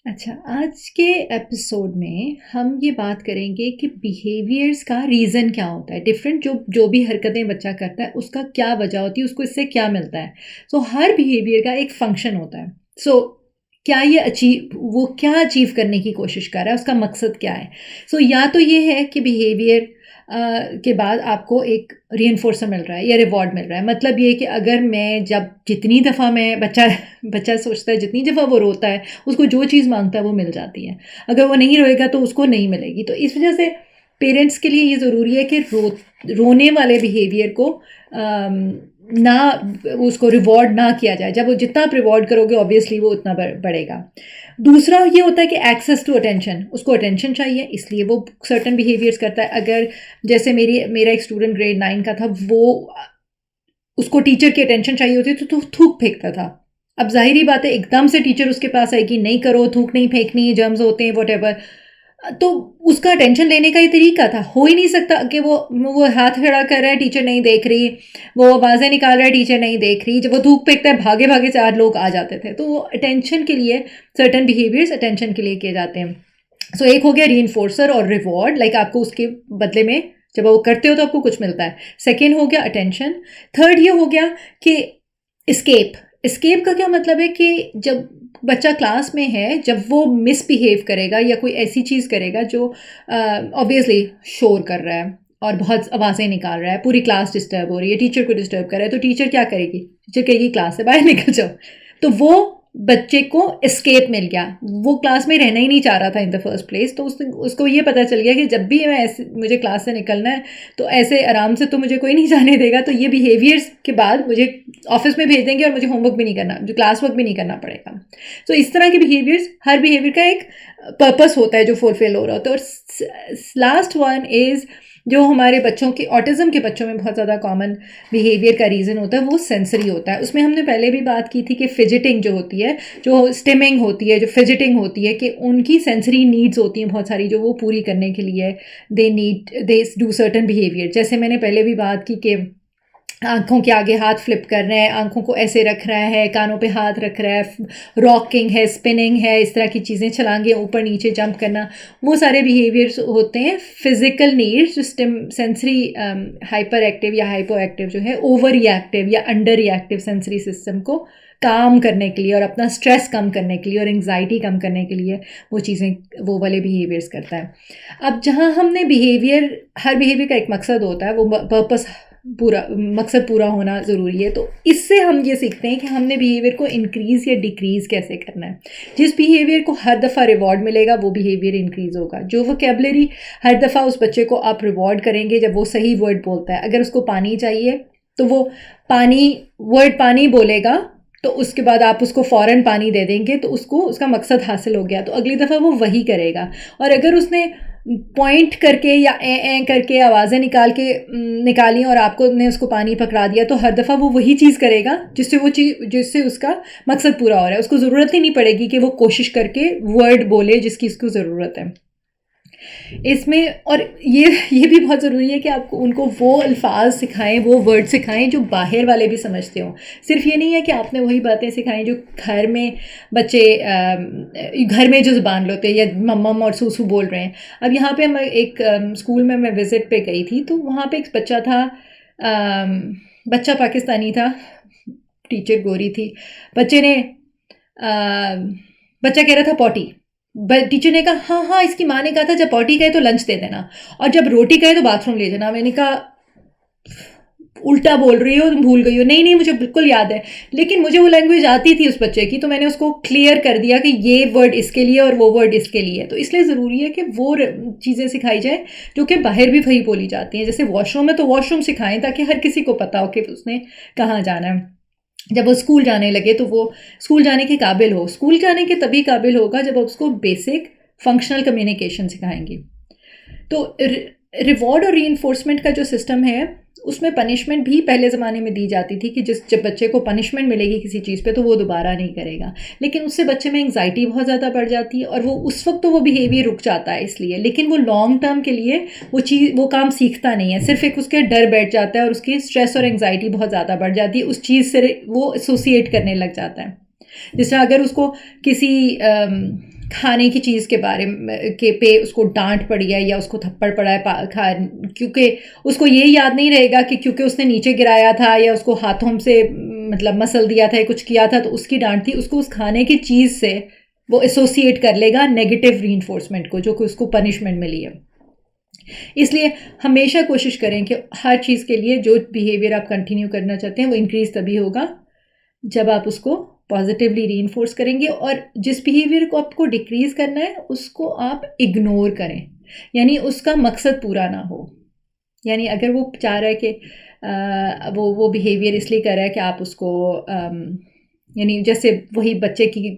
अच्छा, आज के एपिसोड में हम ये बात करेंगे कि बिहेवियर्स का रीज़न क्या होता है। डिफरेंट जो जो भी हरकतें बच्चा करता है उसका क्या वजह होती है, उसको इससे क्या मिलता है। हर बिहेवियर का एक फंक्शन होता है। क्या ये अचीव वो क्या अचीव करने की कोशिश कर रहा है, उसका मकसद क्या है। या तो ये है कि बिहेवियर के बाद आपको एक रीइंफोर्सर मिल रहा है या रिवॉर्ड मिल रहा है। मतलब ये कि अगर मैं जब जितनी दफ़ा मैं बच्चा बच्चा सोचता है, जितनी दफ़ा वो रोता है, उसको जो चीज़ मांगता है वो मिल जाती है। अगर वो नहीं रोएगा तो उसको नहीं मिलेगी। तो इस वजह से पेरेंट्स के लिए ये ज़रूरी है कि रोने वाले बिहेवियर को ना उसको रिवॉर्ड ना किया जाए। जब वो जितना आप रिवॉर्ड करोगे ऑब्वियसली वो उतना बढ़ेगा। दूसरा ये होता है कि एक्सेस टू अटेंशन, उसको अटेंशन चाहिए इसलिए वो सर्टन बिहेवियर्स करता है। अगर जैसे मेरा एक स्टूडेंट ग्रेड 9 का था, वो उसको टीचर की अटेंशन चाहिए होती तो थूक फेंकता था। अब ज़ाहिर बात है एकदम से टीचर उसके पास आएगी, नहीं करो, थूक नहीं फेंकनी, जर्म्स होते हैं, व्हाटएवर। तो उसका अटेंशन लेने का ही तरीका था। हो ही नहीं सकता कि वो हाथ खड़ा कर रहा है, टीचर नहीं देख रही, वो आवाज़ें निकाल रहा है, टीचर नहीं देख रही। जब वो थूक फेंकता है, भागे भागे 4 लोग आ जाते थे। तो वो अटेंशन के लिए सर्टन बिहेवियर्स अटेंशन के लिए किए जाते हैं। एक हो गया रीइंफोर्सर और रिवॉर्ड, लाइक आपको उसके बदले में जब वो करते हो तो आपको कुछ मिलता है। सेकेंड हो गया अटेंशन। थर्ड ये हो गया कि एस्केप। एस्केप का क्या मतलब है कि जब बच्चा क्लास में है, जब वो मिसबिहेव करेगा या कोई ऐसी चीज़ करेगा जो ऑब्वियसली शोर कर रहा है और बहुत आवाज़ें निकाल रहा है, पूरी क्लास डिस्टर्ब हो रही है, टीचर को डिस्टर्ब कर रहा है, तो टीचर क्या करेगी? टीचर कहेगी क्लास से बाहर निकल जाओ। तो वो बच्चे को एस्केप मिल गया। वो क्लास में रहना ही नहीं चाह रहा था इन द फर्स्ट प्लेस। तो उसको ये पता चल गया कि जब भी मुझे क्लास से निकलना है तो ऐसे आराम से तो मुझे कोई नहीं जाने देगा। तो ये बिहेवियर्स के बाद मुझे ऑफिस में भेज देंगे और मुझे होमवर्क भी नहीं करना, जो क्लास वर्क भी नहीं करना पड़ेगा। इस तरह के बिहेवियर्स, हर बिहेवियर का एक पर्पस होता है जो फुलफिल हो रहा होता है। और लास्ट वन इज़ जो हमारे बच्चों के, ऑटिज़म के बच्चों में बहुत ज़्यादा कॉमन बिहेवियर का रीज़न होता है, वो सेंसरी होता है। उसमें हमने पहले भी बात की थी कि फिजिटिंग जो होती है, जो स्टिमिंग होती है, जो फिजिटिंग होती है, कि उनकी सेंसरी नीड्स होती हैं बहुत सारी, जो वो पूरी करने के लिए दे डू सर्टन बिहेवियर। जैसे मैंने पहले भी बात की कि आंखों के आगे हाथ फ्लिप कर रहे हैं, आंखों को ऐसे रख रहा है, कानों पे हाथ रख रहा है, रॉकिंग है, स्पिनिंग है, इस तरह की चीज़ें, छलांगे ऊपर नीचे जंप करना, वो सारे बिहेवियर्स होते हैं फिजिकल नीड्स जो सेंसरी हाइपर एक्टिव या हाइपो एक्टिव जो है, ओवर रिएक्टिव या अंडर रिएक्टिव सेंसरी सिस्टम को काम करने के लिए और अपना स्ट्रेस कम करने के लिए और एंग्जाइटी कम करने के लिए वो चीज़ें, वो वाले बिहेवियर्स करता है। अब जहाँ हमने बिहेवियर, हर बिहेवियर का एक मकसद होता है, वो पर्पस पूरा, मकसद पूरा होना ज़रूरी है। तो इससे हम ये सीखते हैं कि हमने बिहेवियर को इंक्रीज़ या डिक्रीज़ कैसे करना है। जिस बिहेवियर को हर दफ़ा रिवॉर्ड मिलेगा वो बिहेवियर इंक्रीज़ होगा। जो वोकैबुलरी हर दफ़ा उस बच्चे को आप रिवॉर्ड करेंगे जब वो सही वर्ड बोलता है, अगर उसको पानी चाहिए तो वो पानी बोलेगा, तो उसके बाद आप उसको फ़ौरन पानी दे देंगे तो उसको उसका मकसद हासिल हो गया, तो अगली दफ़ा वो वही करेगा। और अगर उसने पॉइंट करके या ए करके आवाज़ें निकाली और आपको ने उसको पानी पकड़ा दिया, तो हर दफ़ा वो वही चीज़ करेगा जिससे उसका मकसद पूरा हो रहा है। उसको ज़रूरत ही नहीं पड़ेगी कि वो कोशिश करके वर्ड बोले जिसकी उसको ज़रूरत है इसमें। और ये भी बहुत ज़रूरी है कि आपको उनको वो अल्फाज सिखाएं, वो वर्ड सिखाएं जो बाहर वाले भी समझते हों। सिर्फ ये नहीं है कि आपने वही बातें सिखाएं जो घर में बच्चे घर में जो ज़ुबान लेते हैं या मम्मम और सूसू बोल रहे हैं। अब यहाँ पे हम एक स्कूल में मैं विज़िट पे गई थी, तो वहाँ पे एक बच्चा था, बच्चा पाकिस्तानी था, टीचर गोरी थी। बच्चा कह रहा था पॉटी। टीचर ने कहा हाँ हाँ, इसकी माँ ने कहा था जब पॉटी कहे तो लंच दे देना और जब रोटी कहे तो बाथरूम ले जाना। मैंने कहा उल्टा बोल रही हो, तुम भूल गई हो। नहीं मुझे बिल्कुल याद है, लेकिन मुझे वो लैंग्वेज आती थी उस बच्चे की, तो मैंने उसको क्लियर कर दिया कि ये वर्ड इसके लिए और वो वर्ड इसके लिए। तो इसलिए ज़रूरी है कि वो चीज़ें सिखाई जाए जो कि बाहर भी वही बोली जाती हैं। जैसे वॉशरूम है तो वॉशरूम सिखाएं ताकि हर किसी को पता हो कि उसने कहाँ जाना है। जब वो स्कूल जाने लगे तो वो स्कूल जाने के काबिल हो। स्कूल जाने के तभी काबिल होगा जब उसको बेसिक फंक्शनल कम्युनिकेशन सिखाएंगे। तो रिवॉर्ड और रीइंफोर्समेंट का जो सिस्टम है, उसमें पनिशमेंट भी पहले ज़माने में दी जाती थी कि जब बच्चे को पनिशमेंट मिलेगी किसी चीज़ पे तो वो दोबारा नहीं करेगा। लेकिन उससे बच्चे में एंग्जाइटी बहुत ज़्यादा बढ़ जाती है और वो उस वक्त तो वो बिहेवियर रुक जाता है इसलिए, लेकिन वो लॉन्ग टर्म के लिए वो काम सीखता नहीं है। सिर्फ एक उसके डर बैठ जाता है और उसकी स्ट्रेस और एंग्जाइटी बहुत ज़्यादा बढ़ जाती है, उस चीज़ से वो एसोसिएट करने लग जाता है। जिस तरह अगर उसको किसी खाने की चीज़ के बारे में के पे उसको डांट पड़ी है या उसको थप्पड़ पड़ा है क्योंकि उसको ये याद नहीं रहेगा कि क्योंकि उसने नीचे गिराया था या उसको हाथों से मतलब मसल दिया था या कुछ किया था तो उसकी डांट थी, उसको उस खाने की चीज़ से वो एसोसिएट कर लेगा नेगेटिव रीइंफोर्समेंट को, जो कि उसको पनिशमेंट मिली है। इसलिए हमेशा कोशिश करें कि हर चीज़ के लिए जो बिहेवियर आप कंटिन्यू करना चाहते हैं वो इंक्रीज़ तभी होगा जब आप उसको पॉजिटिवली रीइंफोर्स करेंगे, और जिस बिहेवियर को आपको डिक्रीज़ करना है उसको आप इग्नोर करें, यानी उसका मकसद पूरा ना हो। यानी अगर वो चाह रहा है कि वो बिहेवियर इसलिए कर रहा है कि आप उसको यानी जैसे वही बच्चे की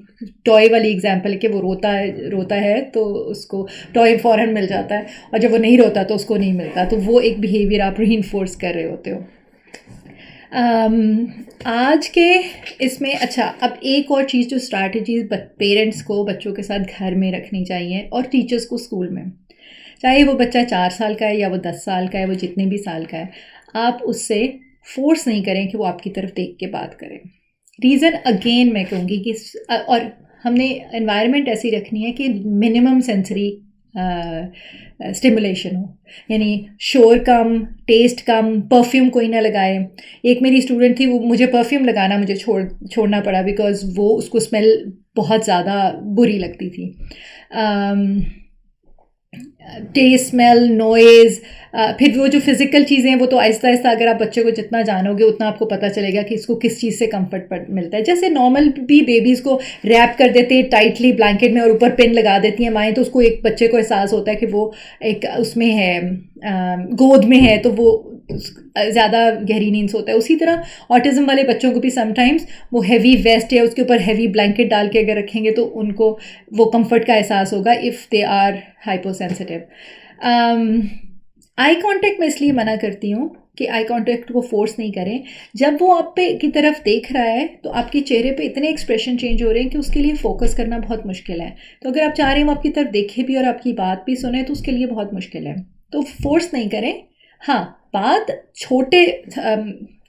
टॉय वाली एग्जांपल है कि वो रोता है तो उसको टॉय फ़ौरन मिल जाता है, और जब वो नहीं रोता तो उसको नहीं मिलता, तो वो एक बिहेवियर आप रीइंफोर्स कर रहे होते हो। आज के इसमें अच्छा, अब एक और चीज़ जो स्ट्रैटेजीज पेरेंट्स को बच्चों के साथ घर में रखनी चाहिए और टीचर्स को स्कूल में, चाहे वो बच्चा 4 साल का है या वो 10 साल का है, वो जितने भी साल का है, आप उससे फोर्स नहीं करें कि वो आपकी तरफ देख के बात करें। रीज़न अगेन मैं कहूँगी कि और हमने एनवायरनमेंट ऐसी रखनी है कि मिनिमम सेंसरी स्टिमुलेशन हो, यानी शोर कम, टेस्ट कम, परफ्यूम कोई ना लगाए। एक मेरी स्टूडेंट थी, वो मुझे परफ्यूम लगाना मुझे छोड़ना पड़ा बिकॉज़ वो उसको स्मेल बहुत ज़्यादा बुरी लगती थी। टेस्ट, स्मेल, नॉइज़, फिर वो जो फिज़िकल चीज़ें हैं वो तो आहिस्ता आहिस्ता अगर आप बच्चे को जितना जानोगे उतना आपको पता चलेगा कि इसको किस चीज़ से कंफर्ट मिलता है। जैसे नॉर्मल भी बेबीज़ को रैप कर देते हैं टाइटली ब्लैंकेट में और ऊपर पिन लगा देती हैं माएँ, तो उसको एक बच्चे को एहसास होता है कि वो एक उसमें है, गोद में है, तो वो ज़्यादा गहरी नींद सोता है। उसी तरह ऑटिज़म वाले बच्चों को भी समटाइम्स वो हैवी वेस्ट या उसके ऊपर हैवी ब्लैंकेट डाल के अगर रखेंगे तो उनको वो कंफर्ट का एहसास होगा if they are hyper sensitive. Eye contact मैं इसलिए मना करती हूँ कि आई कांटेक्ट को फोर्स नहीं करें। जब वो आप पे की तरफ देख रहा है तो आपके चेहरे पे इतने एक्सप्रेशन चेंज हो रहे हैं कि उसके लिए फोकस करना बहुत मुश्किल है। तो अगर आप चाह रहे हैं वो आपकी तरफ देखे भी और आपकी बात भी सुने तो उसके लिए बहुत मुश्किल है, तो फोर्स नहीं करें। हाँ, बात छोटे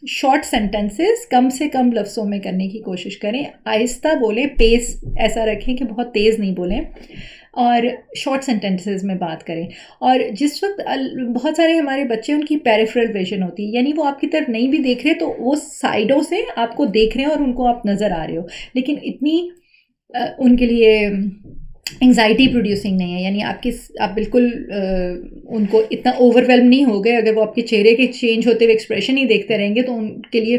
शॉर्ट सेंटेंसेस कम से कम लफ्ज़ों में करने की कोशिश करें, आहिस्ता बोलें, पेस ऐसा रखें कि बहुत तेज़ नहीं बोलें, और शॉर्ट सेंटेंसेस में बात करें। और जिस वक्त बहुत सारे हमारे बच्चे, उनकी पेरिफेरल विजन होती है, यानी वो आपकी तरफ नहीं भी देख रहे तो वो साइडों से आपको देख रहे हैं और उनको आप नज़र आ रहे हो, लेकिन इतनी उनके लिए एंग्जाइटी प्रोड्यूसिंग नहीं है, यानी आप बिल्कुल उनको इतना ओवरवेल्म नहीं हो गए। अगर वो आपके चेहरे के चेंज होते हुए एक्सप्रेशन ही देखते रहेंगे तो उनके लिए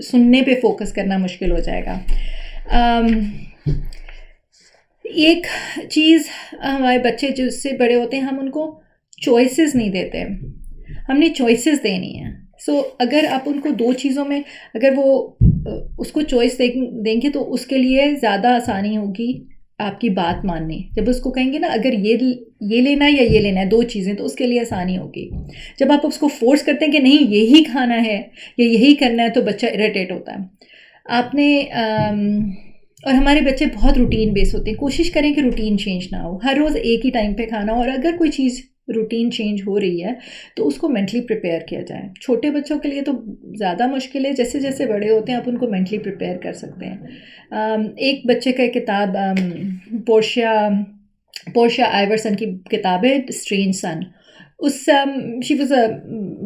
सुनने पे फोकस करना मुश्किल हो जाएगा। एक चीज़, हमारे बच्चे जिससे बड़े होते हैं हम उनको चॉइसेस नहीं देते, हमने चॉइसेस देनी है। सो अगर आप उनको दो चीज़ों में अगर वो उसको चॉइस देंगे तो उसके लिए ज़्यादा आसानी होगी आपकी बात माननी। जब उसको कहेंगे ना अगर ये लेना है या ये लेना है, दो चीज़ें, तो उसके लिए आसानी होगी। जब आप उसको फोर्स करते हैं कि नहीं यही खाना है या यही करना है तो बच्चा इरिटेट होता है। आपने और हमारे बच्चे बहुत रूटीन बेस होते हैं। कोशिश करें कि रूटीन चेंज ना हो, हर रोज़ एक ही टाइम पे खाना, और अगर कोई चीज़ रूटीन चेंज हो रही है तो उसको मेंटली प्रिपेयर किया जाए। छोटे बच्चों के लिए तो ज़्यादा मुश्किल है, जैसे जैसे बड़े होते हैं आप उनको मेंटली प्रिपेयर कर सकते हैं। एक बच्चे का किताब पोर्शिया आइवर्सन की किताब है स्ट्रेंज सन। उस शी वाज अ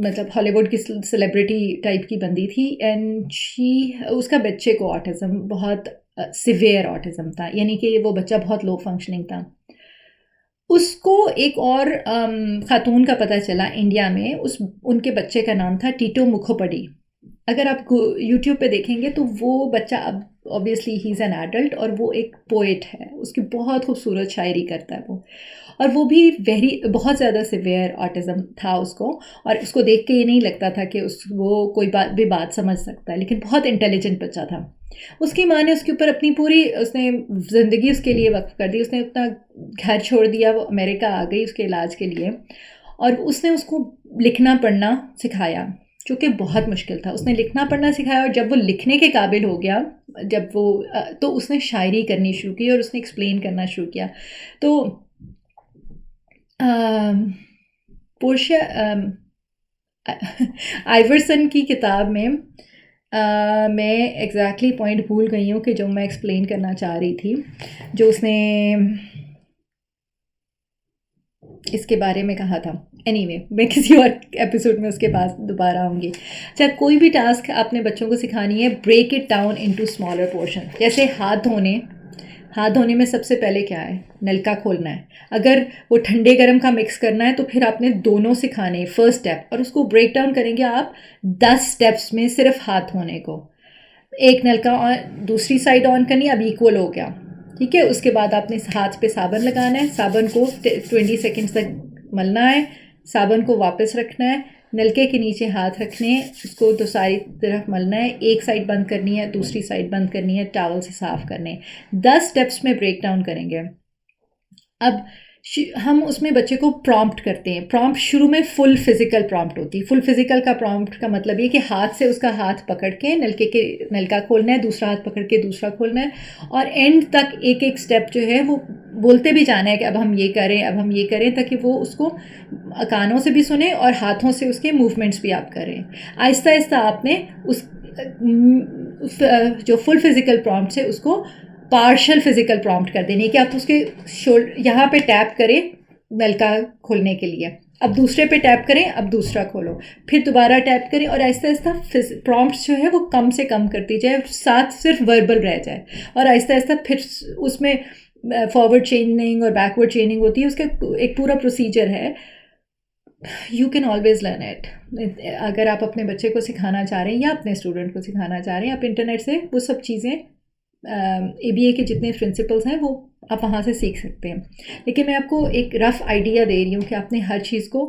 मतलब हॉलीवुड की सेलिब्रिटी टाइप की बंदी थी, एंड उसका बच्चे को ऑटिज़म, बहुत सिवियर ऑटिज़म था, यानी कि वो बच्चा बहुत लो फंक्शनिंग था। उसको एक और खातून का पता चला इंडिया में, उनके बच्चे का नाम था टीटो मुखोपडी। अगर आप यूट्यूब पे देखेंगे तो वो बच्चा अब obviously he is an adult और वो एक पोएट है, उसकी बहुत खूबसूरत शायरी करता है वो, और वो भी बहुत ज़्यादा सिवियर ऑटिज़म था उसको, और उसको देख के ये नहीं लगता था कि वो कोई बात समझ सकता है, लेकिन बहुत इंटेलिजेंट बच्चा था। उसकी माँ ने उसके ऊपर अपनी पूरी उसने ज़िंदगी उसके लिए वक्फ कर दी। उसने अपना घर छोड़ दिया, वो अमेरिका आ गई उसके इलाज के लिए, और उसने उसको लिखना पढ़ना सिखाया, जो कि बहुत मुश्किल था। उसने लिखना पढ़ना सिखाया, और जब वो लिखने के काबिल हो गया, जब वो तो उसने शायरी करनी शुरू की और उसने एक्सप्लेन करना शुरू किया। तो पोर्शिया आइवर्सन की किताब में मैं एग्जैक्टली पॉइंट भूल गई हूँ कि जो मैं एक्सप्लेन करना चाह रही थी, जो उसने इसके बारे में कहा था। एनीवे मैं किसी और एपिसोड में उसके पास दोबारा आऊँगी। अच्छा, कोई भी टास्क आपने बच्चों को सिखानी है, break it down into smaller portion. जैसे हाथ धोने में सबसे पहले क्या है, नलका खोलना है। अगर वो ठंडे गर्म का मिक्स करना है तो फिर आपने दोनों सिखाने, फर्स्ट स्टेप, और उसको ब्रेक डाउन करेंगे आप 10 स्टेप्स में सिर्फ हाथ धोने को। एक नलका ऑन, दूसरी साइड ऑन करनी, अब इक्वल हो गया, ठीक है। उसके बाद आपने हाथ पे साबुन लगाना है, साबुन को 20 सेकेंड्स तक मलना है, साबुन को वापस रखना है, नलके के नीचे हाथ रखने हैं, उसको तो सारी तरफ मलना है, एक साइड बंद करनी है, दूसरी साइड बंद करनी है, टॉवल से साफ करने हैं। 10 स्टेप्स में ब्रेक डाउन करेंगे। अब हम उसमें बच्चे को प्रॉम्प्ट करते हैं। प्रॉम्प्ट शुरू में फुल फिजिकल प्रॉम्प्ट होती है। फुल फिजिकल का प्रॉम्प्ट का मतलब ये कि हाथ से उसका हाथ पकड़ के नलका खोलना है, दूसरा हाथ पकड़ के दूसरा खोलना है, और एंड तक एक एक स्टेप जो है वो बोलते भी जाना है कि अब हम ये करें, अब हम ये करें, ताकि वो उसको कानों से भी सुने और हाथों से उसके मूवमेंट्स भी आप करें। आहिस्ता आहिस्ता आपने उस जो फुल फिजिकल प्रॉम्प्ट है उसको पार्शल फिजिकल प्रॉम्प्ट कर देनी है कि आप उसके यहाँ पे टैप करें नलका खोलने के लिए, अब दूसरे पे टैप करें, अब दूसरा खोलो, फिर दोबारा टैप करें, और आहिस्ता आहिस्ता प्रॉम्प्ट्स जो है वो कम से कम करती जाए, साथ सिर्फ वर्बल रह जाए, और आहिस्ता आहिस्ता फिर उसमें फॉरवर्ड चेनिंग और बैकवर्ड चेनिंग होती है। उसका एक पूरा प्रोसीजर है। You can always learn it. अगर आप अपने बच्चे को सिखाना चाह रहे हैं या अपने स्टूडेंट को सिखाना चाह रहे हैं, आप इंटरनेट से वो सब चीज़ें, ABA के जितने प्रिंसिपल्स हैं वो आप वहाँ से सीख सकते हैं। लेकिन मैं आपको एक रफ़ आइडिया दे रही हूँ कि आपने हर चीज़ को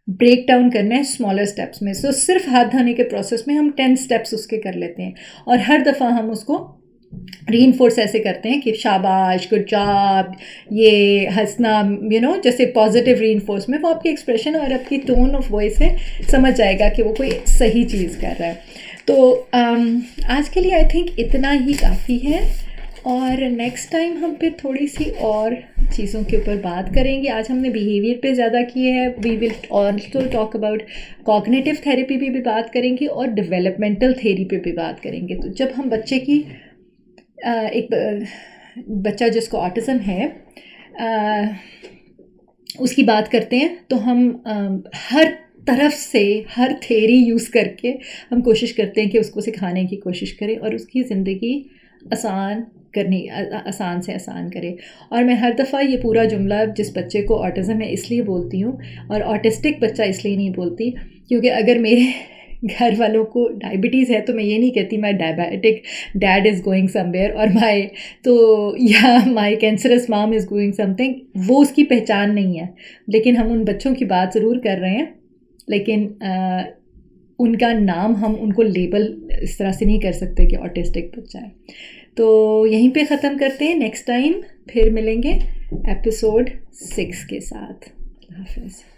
ब्रेक डाउन करना है स्मॉलर स्टेप्स में। सो सिर्फ हाथ धोने के प्रोसेस में हम 10 स्टेप्स उसके कर लेते हैं, और हर दफ़ा हम उसको रीइंफोर्स ऐसे करते हैं कि शाबाश, गुड जॉब, ये हंसना, जैसे पॉजिटिव रीइंफोर्समेंट, वो आपकी एक्सप्रेशन और आपकी टोन ऑफ वॉइस से समझ जाएगा कि वो कोई सही चीज़ कर रहा है। तो आज के लिए आई थिंक इतना ही काफ़ी है, और नेक्स्ट टाइम हम फिर थोड़ी सी और चीज़ों के ऊपर बात करेंगे। आज हमने बिहेवियर पे ज़्यादा किए हैं। We will also talk about cognitive therapy पे भी बात करेंगे और डेवलपमेंटल थेरेपी पे भी बात करेंगे। तो जब हम बच्चे की एक बच्चा जिसको ऑटिज़म है उसकी बात करते हैं, तो हम हर तरफ से हर थेरी यूज़ करके हम कोशिश करते हैं कि उसको सिखाने की कोशिश करें और उसकी ज़िंदगी आसान से आसान करें। और मैं हर दफ़ा ये पूरा जुमला जिस बच्चे को ऑटिज़म है इसलिए बोलती हूँ, और ऑटिस्टिक बच्चा इसलिए नहीं बोलती, क्योंकि अगर मेरे घर वालों को डायबिटीज़ है तो मैं ये नहीं कहती my diabetic dad is going somewhere, और my cancerous mom is going something. वो उसकी पहचान नहीं है। लेकिन हम उन बच्चों की बात ज़रूर कर रहे हैं, लेकिन उनका नाम हम उनको लेबल इस तरह से नहीं कर सकते कि ऑटिस्टिक बच्चा है। तो यहीं पे ख़त्म करते हैं। नेक्स्ट टाइम फिर मिलेंगे एपिसोड 6 के साथ। हाफिज़।